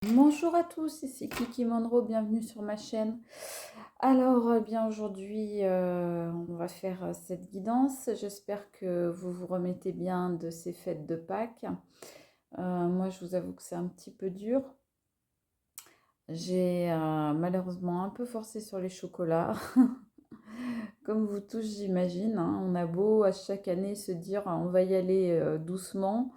Bonjour à tous, ici Kiki Monroe, bienvenue sur ma chaîne. Alors, bien aujourd'hui, on va faire cette guidance. J'espère que vous vous remettez bien de ces fêtes de Pâques. Moi, je vous avoue que c'est un petit peu dur. J'ai malheureusement un peu forcé sur les chocolats, comme vous tous, j'imagine, hein. On a beau à chaque année se dire on va y aller doucement.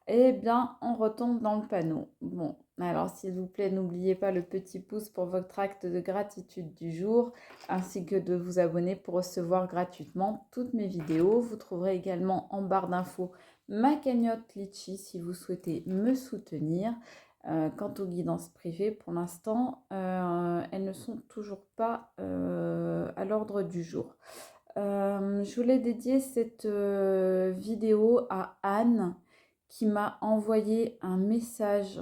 Eh bien, on retombe dans le panneau. Bon, alors s'il vous plaît, n'oubliez pas le petit pouce pour votre acte de gratitude du jour, ainsi que de vous abonner pour recevoir gratuitement toutes mes vidéos. Vous trouverez également en barre d'infos ma cagnotte Litchi si vous souhaitez me soutenir. Quant aux guidances privées, pour l'instant, elles ne sont toujours pas à l'ordre du jour. Je voulais dédier cette vidéo à Anne qui m'a envoyé un message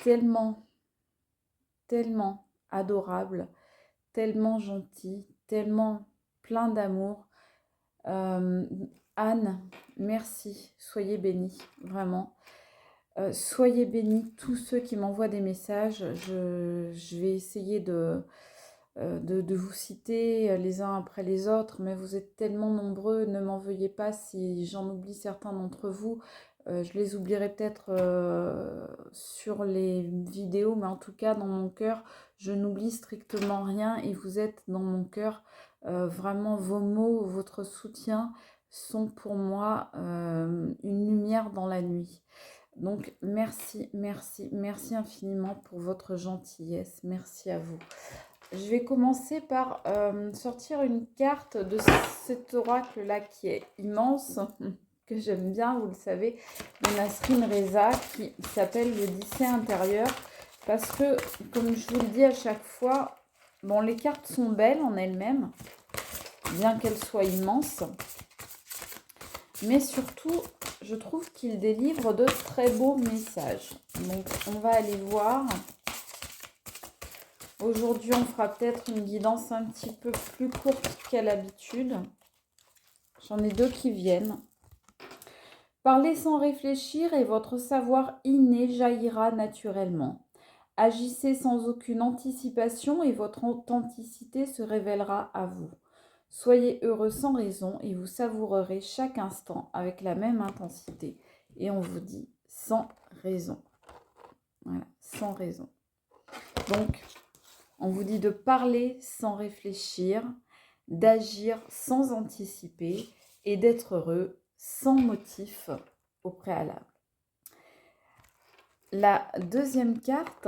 tellement, tellement adorable, tellement gentil, tellement plein d'amour. Anne, merci, soyez bénie, vraiment. Soyez bénis tous ceux qui m'envoient des messages. Je vais essayer de vous citer les uns après les autres, mais vous êtes tellement nombreux, ne m'en veuillez pas si j'en oublie certains d'entre vous. Je les oublierai peut-être sur les vidéos, mais en tout cas dans mon cœur, je n'oublie strictement rien et vous êtes dans mon cœur. Vraiment, vos mots, votre soutien sont pour moi une lumière dans la nuit. Donc merci, merci, merci infiniment pour votre gentillesse. Merci à vous. Je vais commencer par sortir une carte de cet oracle-là qui est immense, que j'aime bien, vous le savez, de Nasrin Reza, qui s'appelle l'Odyssée intérieure. Parce que, comme je vous le dis à chaque fois, bon, les cartes sont belles en elles-mêmes, bien qu'elles soient immenses. Mais surtout, je trouve qu'il délivre de très beaux messages. Donc, on va aller voir. Aujourd'hui, on fera peut-être une guidance un petit peu plus courte qu'à l'habitude. J'en ai deux qui viennent. Parlez sans réfléchir et votre savoir inné jaillira naturellement. Agissez sans aucune anticipation et votre authenticité se révélera à vous. Soyez heureux sans raison et vous savourerez chaque instant avec la même intensité. Et on vous dit sans raison. Voilà, sans raison. Donc, on vous dit de parler sans réfléchir, d'agir sans anticiper et d'être heureux sans motif au préalable. La deuxième carte,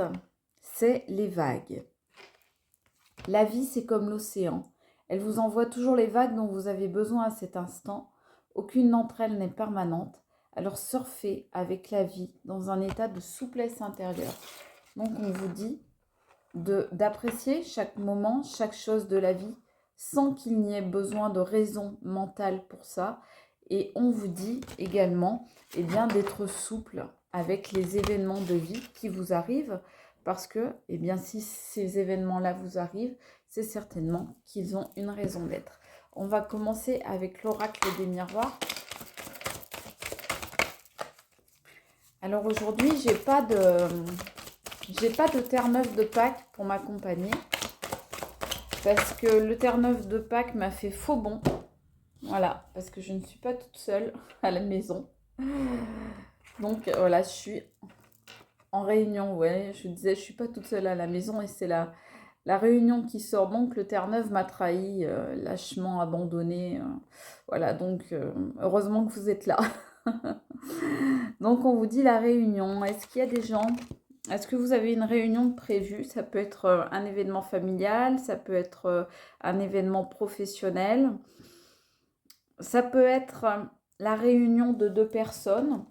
c'est les vagues. La vie, c'est comme l'océan. Elle vous envoie toujours les vagues dont vous avez besoin à cet instant. Aucune d'entre elles n'est permanente. Alors surfez avec la vie dans un état de souplesse intérieure. Donc on vous dit d'apprécier chaque moment, chaque chose de la vie, sans qu'il n'y ait besoin de raison mentale pour ça. Et on vous dit également d'être souple avec les événements de vie qui vous arrivent, parce que si ces événements-là vous arrivent, c'est certainement qu'ils ont une raison d'être. On va commencer avec l'oracle des miroirs. Alors aujourd'hui, j'ai pas de Terre-Neuve de Pâques pour m'accompagner, parce que le Terre-Neuve de Pâques m'a fait faux bond. Voilà, parce que je ne suis pas toute seule à la maison. Donc voilà, je suis en réunion. Ouais, je disais, je suis pas toute seule à la maison et c'est la réunion qui sort. Donc le Terre-Neuve m'a trahi, lâchement abandonné. Voilà, donc heureusement que vous êtes là. Donc on vous dit la réunion. Est-ce qu'il y a des gens? Est-ce que vous avez une réunion prévue? Ça peut être un événement familial, ça peut être un événement professionnel. Ça peut être la réunion de deux personnes.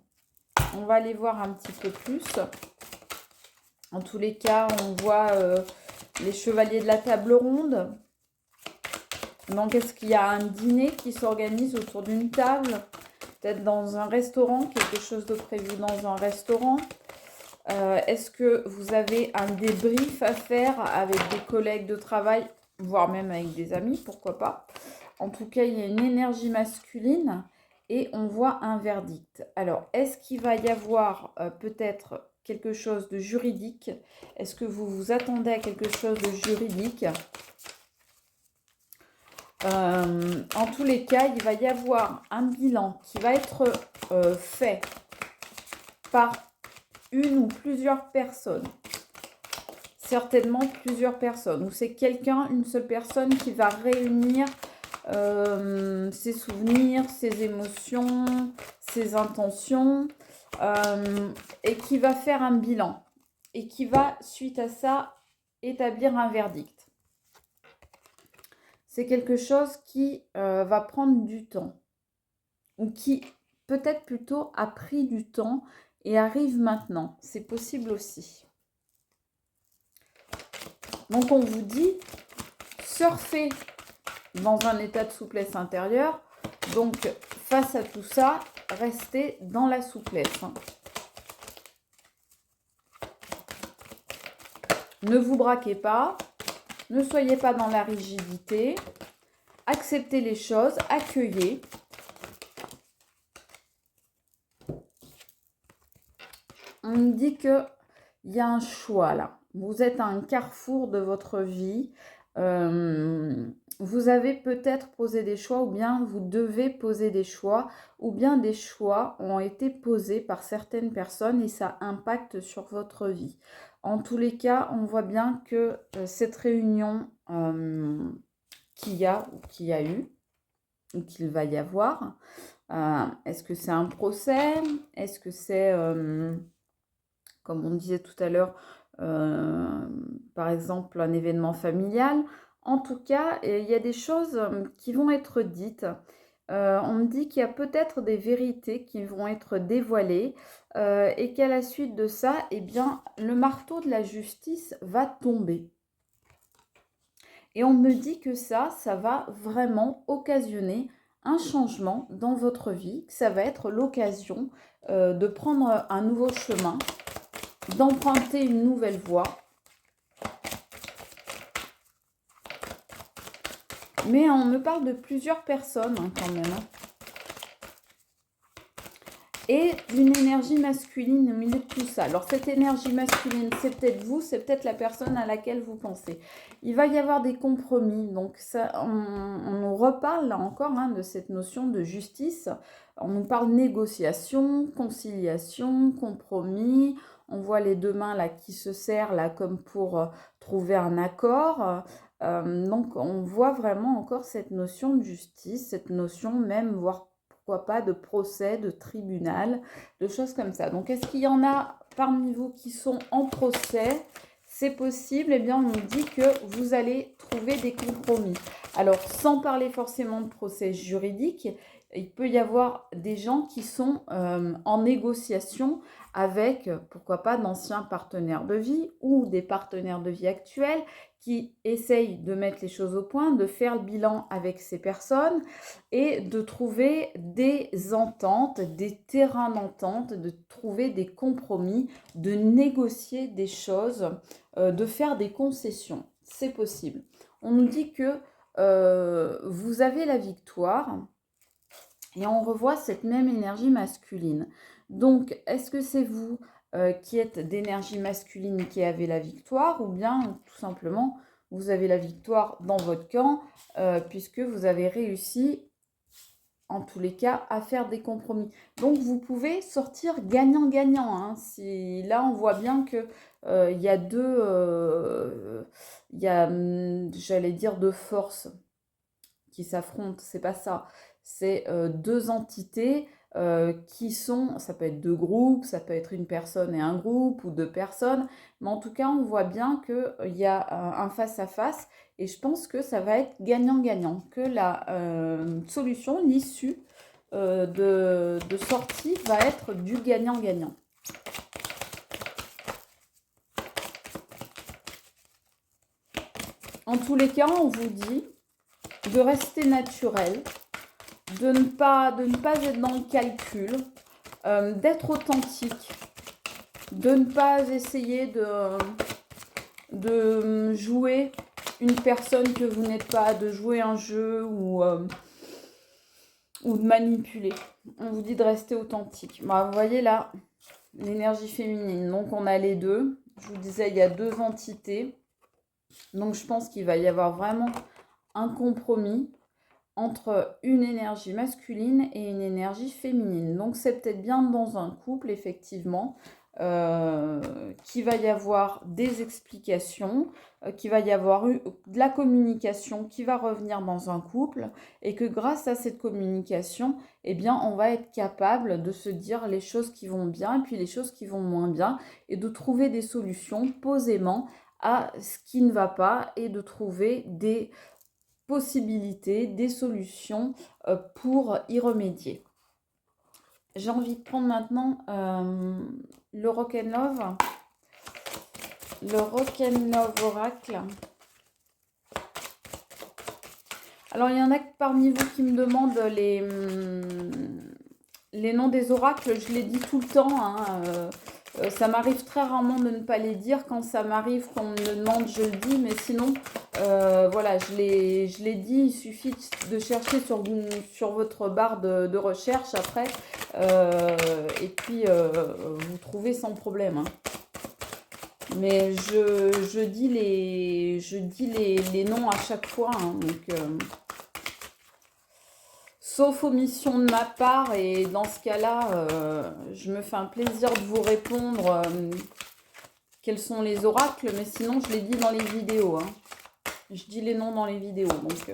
On va aller voir un petit peu plus. En tous les cas, on voit les chevaliers de la table ronde. Donc, est-ce qu'il y a un dîner qui s'organise autour d'une table? Peut-être dans un restaurant, quelque chose de prévu dans un restaurant. Est-ce que vous avez un débrief à faire avec des collègues de travail, voire même avec des amis, pourquoi pas? En tout cas, il y a une énergie masculine et on voit un verdict. Alors, est-ce qu'il va y avoir peut-être quelque chose de juridique? Est-ce que vous vous attendez à quelque chose de juridique? En tous les cas, il va y avoir un bilan qui va être fait par une ou plusieurs personnes. Certainement plusieurs personnes. Ou c'est quelqu'un, une seule personne qui va réunir ses souvenirs, ses émotions, ses intentions et qui va faire un bilan et qui va, suite à ça, établir un verdict. C'est quelque chose qui va prendre du temps ou qui peut-être plutôt a pris du temps et arrive maintenant. C'est possible aussi. Donc on vous dit, surfez dans un état de souplesse intérieure. Donc face à tout ça, restez dans la souplesse. Ne vous braquez pas, ne soyez pas dans la rigidité, acceptez les choses, accueillez. On me dit qu'il y a un choix là. Vous êtes à un carrefour de votre vie. Vous avez peut-être posé des choix ou bien vous devez poser des choix ou bien des choix ont été posés par certaines personnes et ça impacte sur votre vie. En tous les cas, on voit bien que cette réunion qu'il y a ou qu'il y a eu ou qu'il va y avoir, est-ce que c'est un procès? Est-ce que c'est, comme on disait tout à l'heure, par exemple, un événement familial? En tout cas, il y a des choses qui vont être dites. On me dit qu'il y a peut-être des vérités qui vont être dévoilées et qu'à la suite de ça, eh bien, le marteau de la justice va tomber. Et on me dit que ça va vraiment occasionner un changement dans votre vie, que ça va être l'occasion de prendre un nouveau chemin, d'emprunter une nouvelle voie. Mais on me parle de plusieurs personnes quand même. Et d'une énergie masculine au milieu de tout ça. Alors cette énergie masculine, c'est peut-être vous, c'est peut-être la personne à laquelle vous pensez. Il va y avoir des compromis. Donc ça, on nous reparle là encore de cette notion de justice. On nous parle négociation, conciliation, compromis. On voit les deux mains là qui se serrent là comme pour trouver un accord. Donc on voit vraiment encore cette notion de justice, cette notion même, voire pourquoi pas, de procès, de tribunal, de choses comme ça. Donc est-ce qu'il y en a parmi vous qui sont en procès? C'est possible, eh bien on nous dit que vous allez trouver des compromis. Alors sans parler forcément de procès juridique, il peut y avoir des gens qui sont en négociation avec, pourquoi pas, d'anciens partenaires de vie ou des partenaires de vie actuels qui essayent de mettre les choses au point, de faire le bilan avec ces personnes et de trouver des ententes, des terrains d'entente, de trouver des compromis, de négocier des choses, de faire des concessions. C'est possible. On nous dit que vous avez la victoire. Et on revoit cette même énergie masculine. Donc, est-ce que c'est vous qui êtes d'énergie masculine qui avez la victoire ou bien tout simplement vous avez la victoire dans votre camp puisque vous avez réussi en tous les cas à faire des compromis. Donc, vous pouvez sortir gagnant-gagnant. Si, là, on voit bien que il y a deux, j'allais dire deux forces qui s'affrontent. C'est pas ça. C'est deux entités qui sont, ça peut être deux groupes, ça peut être une personne et un groupe ou deux personnes, mais en tout cas on voit bien qu'il y a un face-à-face et je pense que ça va être gagnant-gagnant, que la solution, l'issue de sortie va être du gagnant-gagnant. En tous les cas, on vous dit de rester naturel, de ne pas être dans le calcul, d'être authentique, de ne pas essayer de jouer une personne que vous n'êtes pas, de jouer un jeu ou de manipuler. On vous dit de rester authentique. Bah, vous voyez là, l'énergie féminine. Donc, on a les deux. Je vous disais, il y a deux entités. Donc, je pense qu'il va y avoir vraiment un compromis entre une énergie masculine et une énergie féminine. Donc, c'est peut-être bien dans un couple, effectivement, qu'il va y avoir des explications, qu'il va y avoir de la communication qui va revenir dans un couple et que grâce à cette communication, eh bien, on va être capable de se dire les choses qui vont bien et puis les choses qui vont moins bien et de trouver des solutions posément à ce qui ne va pas et de trouver des possibilités, des solutions pour y remédier. J'ai envie de prendre maintenant le Rock'n'Love Oracle. Alors, il y en a parmi vous qui me demandent les noms des oracles. Je les dis tout le temps, hein, ça m'arrive très rarement de ne pas les dire. Quand ça m'arrive, qu'on me le demande, je le dis. Mais sinon, voilà, je l'ai dit. Il suffit de chercher sur votre barre de recherche après. Et puis, vous trouvez sans problème. Hein. Mais je dis les noms à chaque fois. Hein, donc, sauf omission de ma part, et dans ce cas-là, je me fais un plaisir de vous répondre quels sont les oracles, mais sinon je les dis dans les vidéos. Hein. Je dis les noms dans les vidéos. Donc,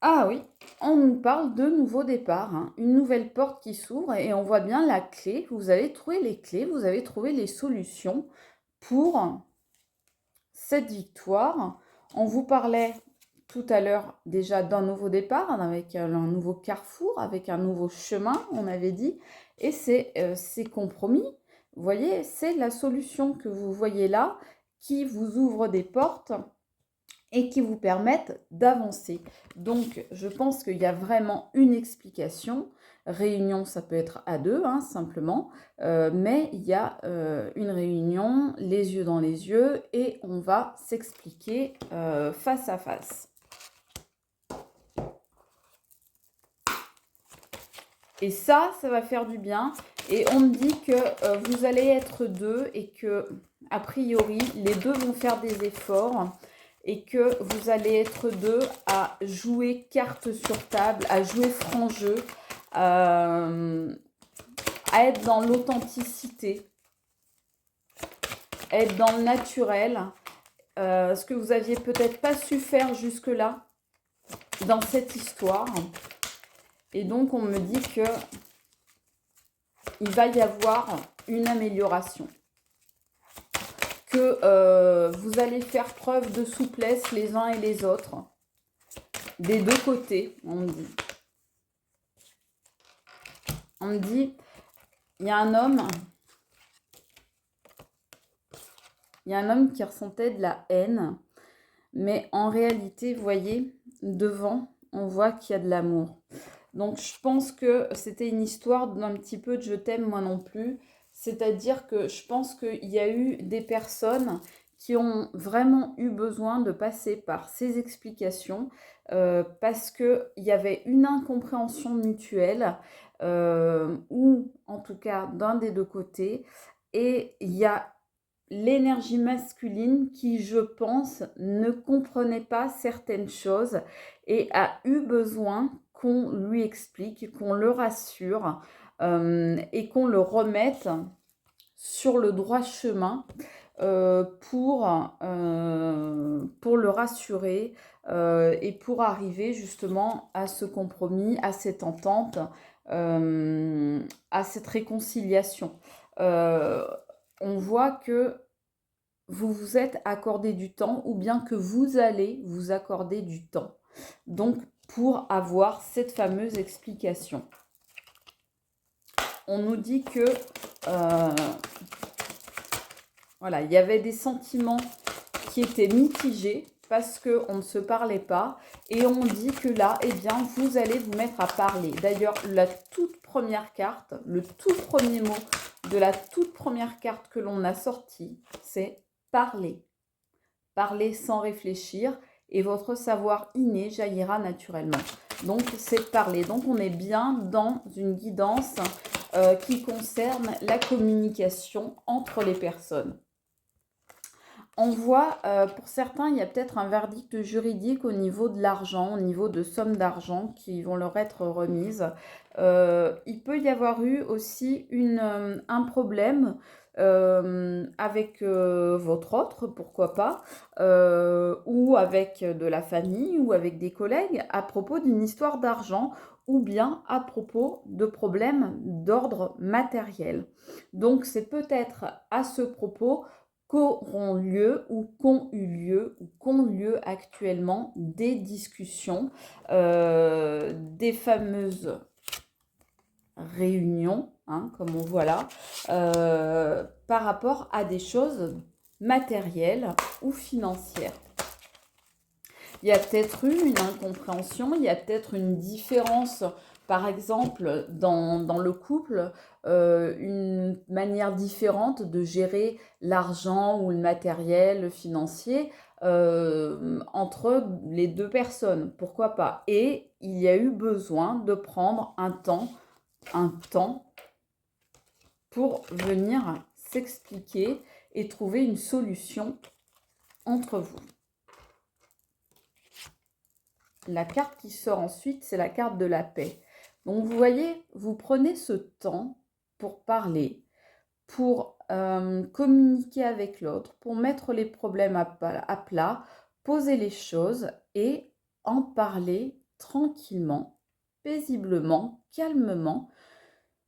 ah oui, on nous parle de nouveau départ, hein. Une nouvelle porte qui s'ouvre et on voit bien la clé. Vous avez trouvé les clés, vous avez trouvé les solutions pour cette victoire. On vous parlait tout à l'heure déjà d'un nouveau départ, avec un nouveau carrefour, avec un nouveau chemin, on avait dit, et c'est compromis. Vous voyez, c'est la solution que vous voyez là qui vous ouvre des portes et qui vous permettent d'avancer. Donc, je pense qu'il y a vraiment une explication. Réunion, ça peut être à deux, hein, simplement, mais il y a une réunion, les yeux dans les yeux, et on va s'expliquer face à face. Et ça va faire du bien. Et on me dit que vous allez être deux et que, a priori, les deux vont faire des efforts et que vous allez être deux à jouer carte sur table, à jouer franc jeu, à être dans l'authenticité, être dans le naturel, ce que vous aviez peut-être pas su faire jusque-là dans cette histoire. Et donc, on me dit que il va y avoir une amélioration. Que vous allez faire preuve de souplesse les uns et les autres. Des deux côtés, on me dit. On me dit, il y a un homme qui ressentait de la haine. Mais en réalité, vous voyez, devant, on voit qu'il y a de l'amour. Donc, je pense que c'était une histoire d'un petit peu de je t'aime, moi non plus. C'est-à-dire que je pense qu'il y a eu des personnes qui ont vraiment eu besoin de passer par ces explications parce qu'il y avait une incompréhension mutuelle ou en tout cas d'un des deux côtés. Et il y a l'énergie masculine qui, je pense, ne comprenait pas certaines choses et a eu besoin qu'on lui explique, qu'on le rassure et qu'on le remette sur le droit chemin pour le rassurer et pour arriver justement à ce compromis, à cette entente, à cette réconciliation. On voit que vous vous êtes accordé du temps ou bien que vous allez vous accorder du temps. Donc, pour avoir cette fameuse explication. On nous dit que voilà, il y avait des sentiments qui étaient mitigés parce qu'on ne se parlait pas. Et on dit que là, eh bien, vous allez vous mettre à parler. D'ailleurs, la toute première carte, le tout premier mot de la toute première carte que l'on a sortie, c'est parler. Parler sans réfléchir et votre savoir inné jaillira naturellement. Donc, c'est de parler. Donc, on est bien dans une guidance qui concerne la communication entre les personnes. On voit, pour certains, il y a peut-être un verdict juridique au niveau de l'argent, au niveau de sommes d'argent qui vont leur être remises. Il peut y avoir eu aussi un problème avec votre autre, pourquoi pas, ou avec de la famille ou avec des collègues à propos d'une histoire d'argent ou bien à propos de problèmes d'ordre matériel. Donc, c'est peut-être à ce propos qu'auront lieu ou qu'ont eu lieu ou qu'ont lieu actuellement des discussions, des fameuses réunions, hein, comme on voit là, par rapport à des choses matérielles ou financières. Il y a peut-être eu une incompréhension, il y a peut-être une différence, par exemple, dans le couple, une manière différente de gérer l'argent ou le matériel financier entre les deux personnes, pourquoi pas. Et il y a eu besoin de prendre un temps pour venir s'expliquer et trouver une solution entre vous. La carte qui sort ensuite, c'est la carte de la paix. Donc, vous voyez, vous prenez ce temps pour parler, pour communiquer avec l'autre, pour mettre les problèmes à plat, poser les choses et en parler tranquillement, paisiblement, calmement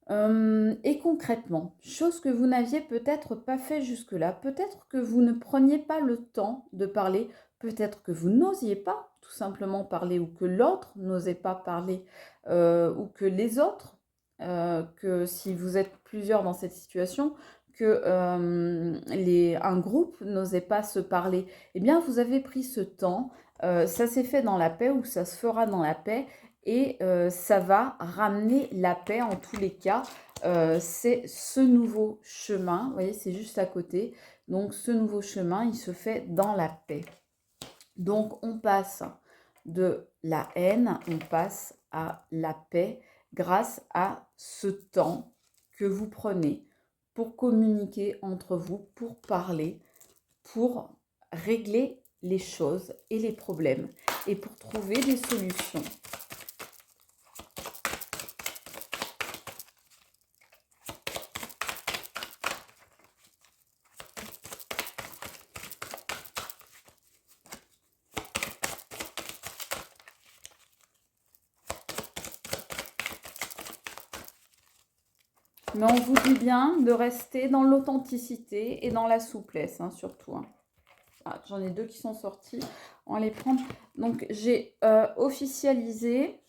et concrètement. Chose que vous n'aviez peut-être pas fait jusque-là. Peut-être que vous ne preniez pas le temps de parler. Peut-être que vous n'osiez pas tout simplement parler ou que l'autre n'osait pas parler ou que les autres, que si vous êtes plusieurs dans cette situation, que un groupe n'osait pas se parler. Eh bien, vous avez pris ce temps, ça s'est fait dans la paix ou ça se fera dans la paix et ça va ramener la paix en tous les cas. C'est ce nouveau chemin, vous voyez, c'est juste à côté. Donc, ce nouveau chemin, il se fait dans la paix. Donc, on passe de la haine, on passe à la paix grâce à ce temps que vous prenez pour communiquer entre vous, pour parler, pour régler les choses et les problèmes et pour trouver des solutions. Mais on vous dit bien de rester dans l'authenticité et dans la souplesse, hein, surtout. Hein. Ah, j'en ai deux qui sont sortis. On va les prendre. Donc, j'ai officialisé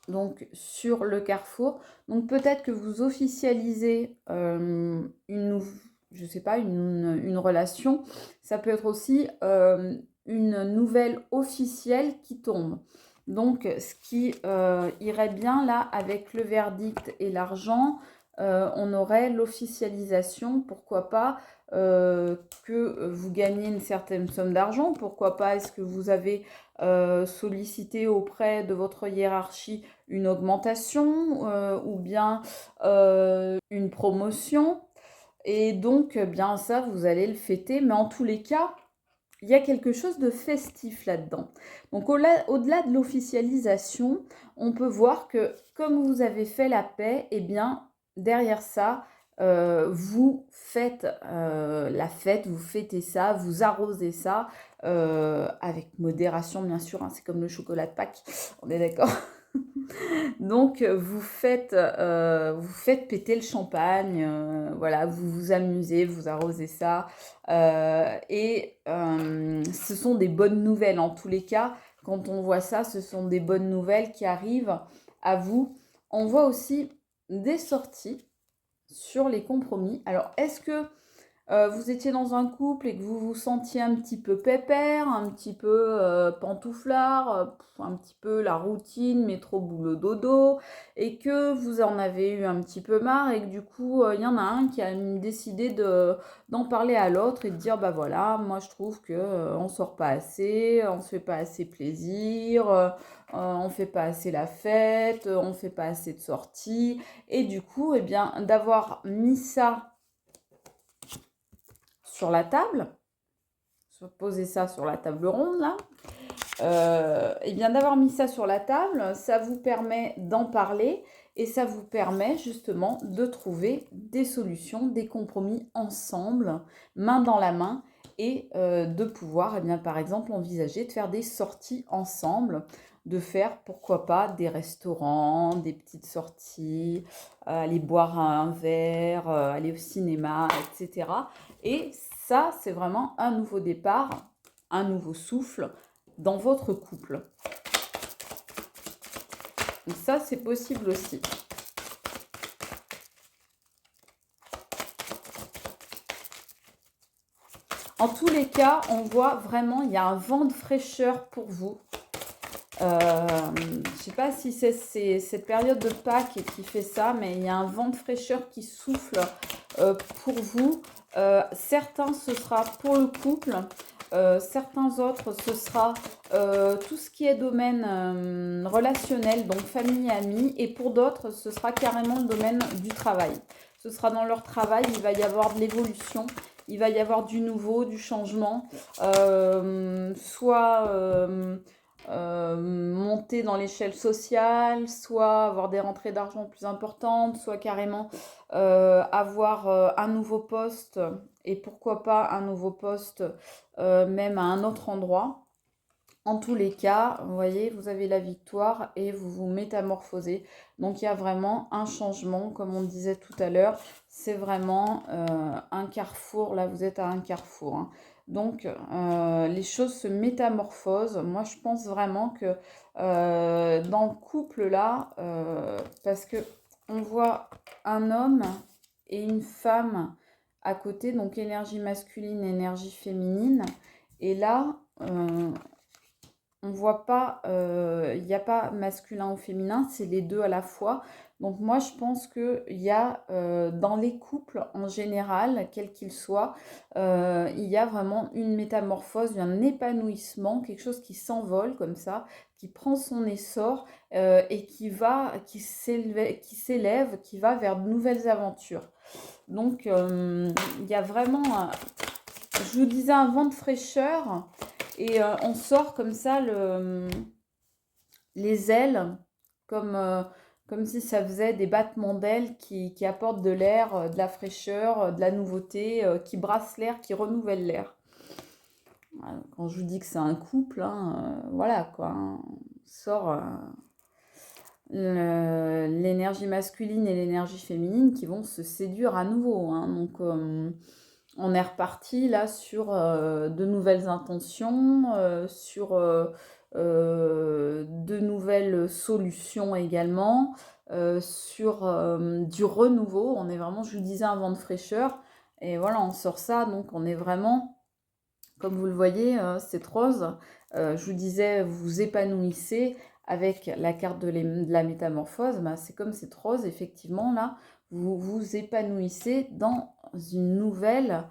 donc, sur le Carrefour. Donc, peut-être que vous officialisez je sais pas, une relation. Ça peut être aussi une nouvelle officielle qui tombe. Donc, ce qui irait bien là avec le verdict et l'argent, on aurait l'officialisation, pourquoi pas, que vous gagnez une certaine somme d'argent, pourquoi pas est-ce que vous avez sollicité auprès de votre hiérarchie une augmentation ou bien une promotion. Et donc, bien ça, vous allez le fêter, mais en tous les cas, il y a quelque chose de festif là-dedans. Donc, au-delà de l'officialisation, on peut voir que comme vous avez fait la paix, eh bien, derrière ça, vous faites la fête, vous fêtez ça, vous arrosez ça, avec modération, bien sûr, hein, c'est comme le chocolat de Pâques, on est d'accord. Donc, vous faites péter le champagne, voilà, vous vous amusez, vous arrosez ça. Et ce sont des bonnes nouvelles. En tous les cas, quand on voit ça, ce sont des bonnes nouvelles qui arrivent à vous. On voit aussi des sorties sur les compromis. Alors, est-ce que vous étiez dans un couple et que vous vous sentiez un petit peu pépère, un petit peu pantouflard, un petit peu la routine, métro, boulot, dodo, et que vous en avez eu un petit peu marre et que du coup, il y en a un qui a décidé d'en parler à l'autre et de dire, bah voilà, moi je trouve que on sort pas assez, on se fait pas assez plaisir, on fait pas assez la fête, on fait pas assez de sorties, et du coup, eh bien, d'avoir mis ça sur la table, poser ça sur la table ronde là, et bien d'avoir mis ça sur la table, ça vous permet d'en parler et ça vous permet justement de trouver des solutions, des compromis ensemble, main dans la main, et de pouvoir, eh bien, par exemple, envisager de faire des sorties ensemble, de faire, pourquoi pas, des restaurants, des petites sorties, aller boire un verre, aller au cinéma, etc. Et ça, c'est vraiment un nouveau départ, un nouveau souffle dans votre couple. Donc ça, c'est possible aussi. En tous les cas, on voit vraiment, il y a un vent de fraîcheur pour vous. Je ne sais pas si c'est cette période de Pâques qui fait ça, mais il y a un vent de fraîcheur qui souffle pour vous. Certains, ce sera pour le couple. Certains autres, ce sera tout ce qui est domaine relationnel, donc famille et amis. Et pour d'autres, ce sera carrément le domaine du travail. Ce sera dans leur travail, il va y avoir de l'évolution, il va y avoir du nouveau, du changement. Soit monter dans l'échelle sociale, soit avoir des rentrées d'argent plus importantes, soit carrément avoir un nouveau poste, et pourquoi pas un nouveau poste même à un autre endroit. En tous les cas, vous voyez, vous avez la victoire et vous vous métamorphosez. Donc il y a vraiment un changement, comme on disait tout à l'heure. C'est vraiment un carrefour. Là, vous êtes à un carrefour, hein. Donc les choses se métamorphosent. Moi, je pense vraiment que dans le couple là, parce que on voit un homme et une femme à côté, donc énergie masculine, énergie féminine. Et là, on voit pas, il n'y a pas masculin ou féminin, c'est les deux à la fois. Donc moi, je pense qu'il y a dans les couples en général, quels qu'ils soient, il y a vraiment une métamorphose, un épanouissement, quelque chose qui s'envole comme ça, qui prend son essor et qui s'élève, qui va vers de nouvelles aventures. Donc il y a vraiment, je vous disais, un vent de fraîcheur. Et on sort comme ça les ailes, comme, comme si ça faisait des battements d'ailes qui apportent de l'air, de la fraîcheur, de la nouveauté, qui brassent l'air, qui renouvellent l'air. Voilà, quand je vous dis que c'est un couple, hein, voilà quoi, hein, on sort l'énergie masculine et l'énergie féminine qui vont se séduire à nouveau, hein. Donc on est reparti là sur de nouvelles intentions, sur de nouvelles solutions également, sur du renouveau. On est vraiment, je vous disais, un vent de fraîcheur. Et voilà, on sort ça, donc on est vraiment, comme vous le voyez, c'est rose. Je vous disais, vous vous épanouissez avec la carte de la métamorphose. Ben, c'est comme c'est rose, effectivement, là, vous vous épanouissez dans une nouvelle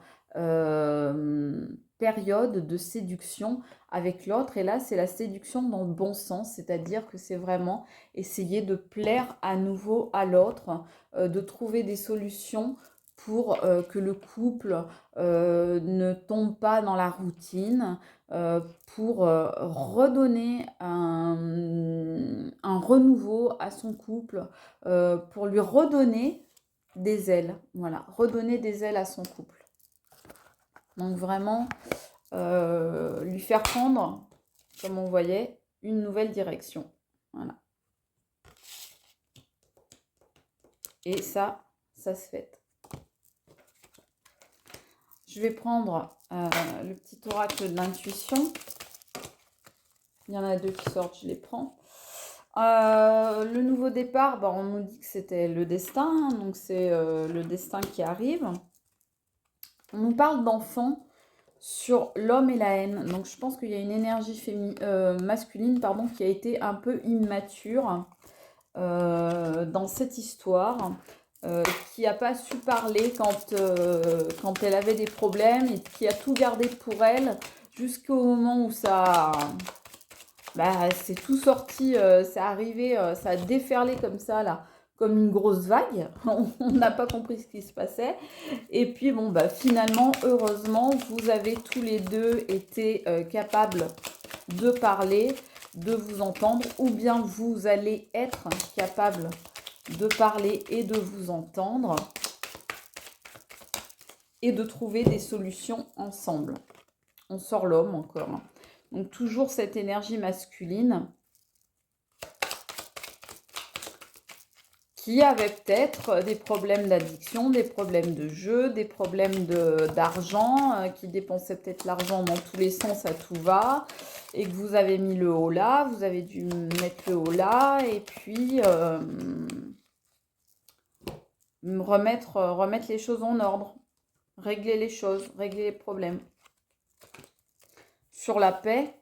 période de séduction avec l'autre. Et là, c'est la séduction dans le bon sens, c'est-à-dire que c'est vraiment essayer de plaire à nouveau à l'autre, de trouver des solutions pour que le couple ne tombe pas dans la routine, pour redonner un renouveau à son couple, pour lui redonner des ailes. Voilà, redonner des ailes à son couple. Donc vraiment, lui faire prendre, comme on voyait, une nouvelle direction. Voilà. Et ça se fait. Je vais prendre le petit oracle de l'intuition. Il y en a deux qui sortent, je les prends. Le nouveau départ, on nous dit que c'était le destin, hein, donc c'est le destin qui arrive. On nous parle d'enfants sur l'homme et la haine. Donc je pense qu'il y a une énergie masculine pardon, qui a été un peu immature dans cette histoire, qui n'a pas su parler quand elle avait des problèmes et qui a tout gardé pour elle jusqu'au moment où ça... Bah, c'est tout sorti, c'est arrivé, ça a déferlé comme ça, là, comme une grosse vague. On n'a pas compris ce qui se passait. Et puis, bon, bah, finalement, heureusement, vous avez tous les deux été capables de parler, de vous entendre, ou bien vous allez être capables de parler et de vous entendre, et de trouver des solutions ensemble. On sort l'homme encore, hein. Donc toujours cette énergie masculine qui avait peut-être des problèmes d'addiction, des problèmes de jeu, des problèmes d'argent, qui dépensait peut-être l'argent dans tous les sens à tout va, et que vous avez mis le haut là, vous avez dû mettre le haut là, et puis remettre les choses en ordre, régler les choses, régler les problèmes. Sur la paix,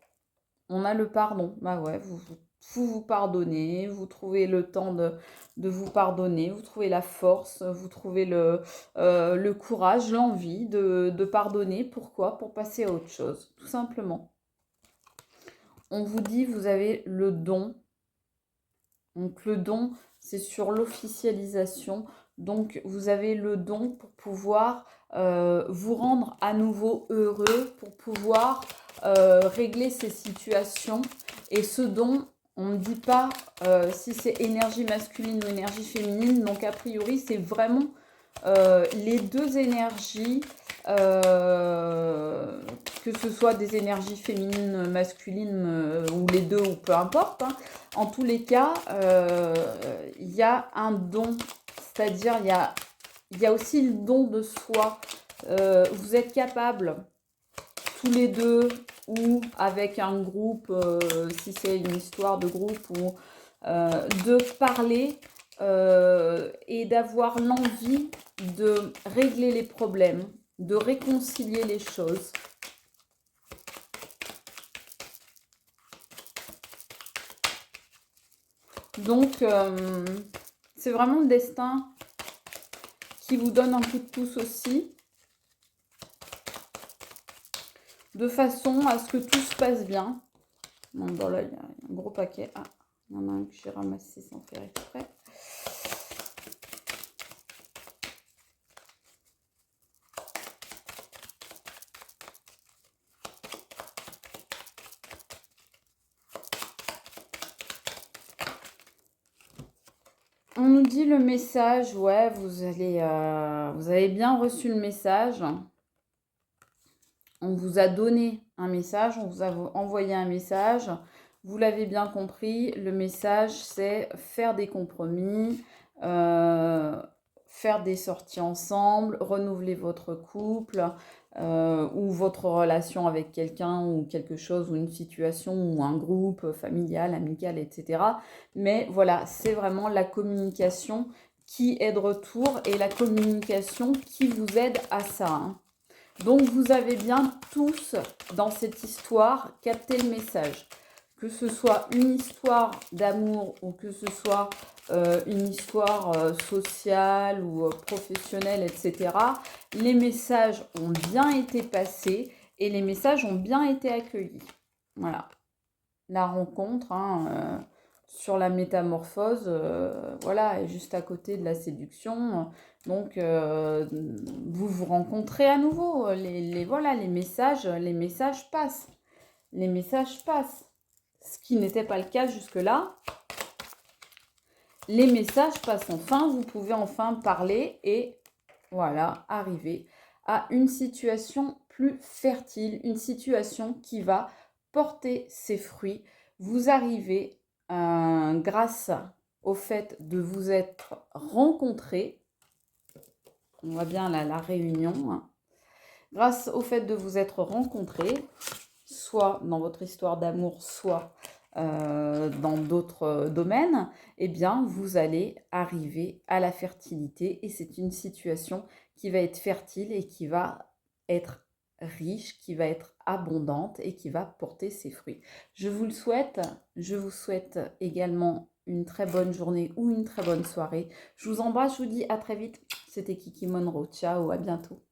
on a le pardon. Bah ouais, vous pardonnez, vous trouvez le temps de vous pardonner, vous trouvez la force, vous trouvez le courage, l'envie de pardonner. Pourquoi? Pour passer à autre chose, tout simplement. On vous dit, vous avez le don. Donc le don, c'est sur l'officialisation. Donc vous avez le don pour pouvoir vous rendre à nouveau heureux, pour pouvoir régler ces situations. Et ce don, on ne dit pas si c'est énergie masculine ou énergie féminine. Donc a priori, c'est vraiment les deux énergies, que ce soit des énergies féminines, masculines ou les deux, ou peu importe, hein. En tous les cas, il y a un don, c'est-à-dire il y a aussi le don de soi. Vous êtes capables, tous les deux, ou avec un groupe, si c'est une histoire de groupe, ou de parler et d'avoir l'envie de régler les problèmes, de réconcilier les choses. Donc, c'est vraiment le destin qui vous donne un coup de pouce aussi, de façon à ce que tout se passe bien. Bon, là, il y a un gros paquet. Ah, il y en a un que j'ai ramassé sans faire exprès. On nous dit le message, ouais, vous avez bien reçu le message. On vous a donné un message, on vous a envoyé un message. Vous l'avez bien compris, le message, c'est faire des compromis, faire des sorties ensemble, renouveler votre couple ou votre relation avec quelqu'un ou quelque chose, ou une situation ou un groupe familial, amical, etc. Mais voilà, c'est vraiment la communication qui est de retour, et la communication qui vous aide à ça, hein. Donc vous avez bien tous dans cette histoire capté le message. Que ce soit une histoire d'amour ou que ce soit une histoire sociale ou professionnelle, etc. Les messages ont bien été passés et les messages ont bien été accueillis. Voilà. La rencontre, hein, sur la métamorphose, voilà, est juste à côté de la séduction. Donc, vous vous rencontrez à nouveau. Voilà, les messages passent. Les messages passent. Ce qui n'était pas le cas jusque-là. Les messages passent enfin. Vous pouvez enfin parler et, voilà, arriver à une situation plus fertile, une situation qui va porter ses fruits. Vous arrivez, grâce au fait de vous être rencontrés, on voit bien la réunion, hein. Grâce au fait de vous être rencontrés, soit dans votre histoire d'amour, soit dans d'autres domaines, eh bien, vous allez arriver à la fertilité, et c'est une situation qui va être fertile et qui va être riche, qui va être abondante et qui va porter ses fruits. Je vous le souhaite. Je vous souhaite également une très bonne journée ou une très bonne soirée. Je vous embrasse, je vous dis à très vite. C'était Kiki Monroe. Ciao, à bientôt.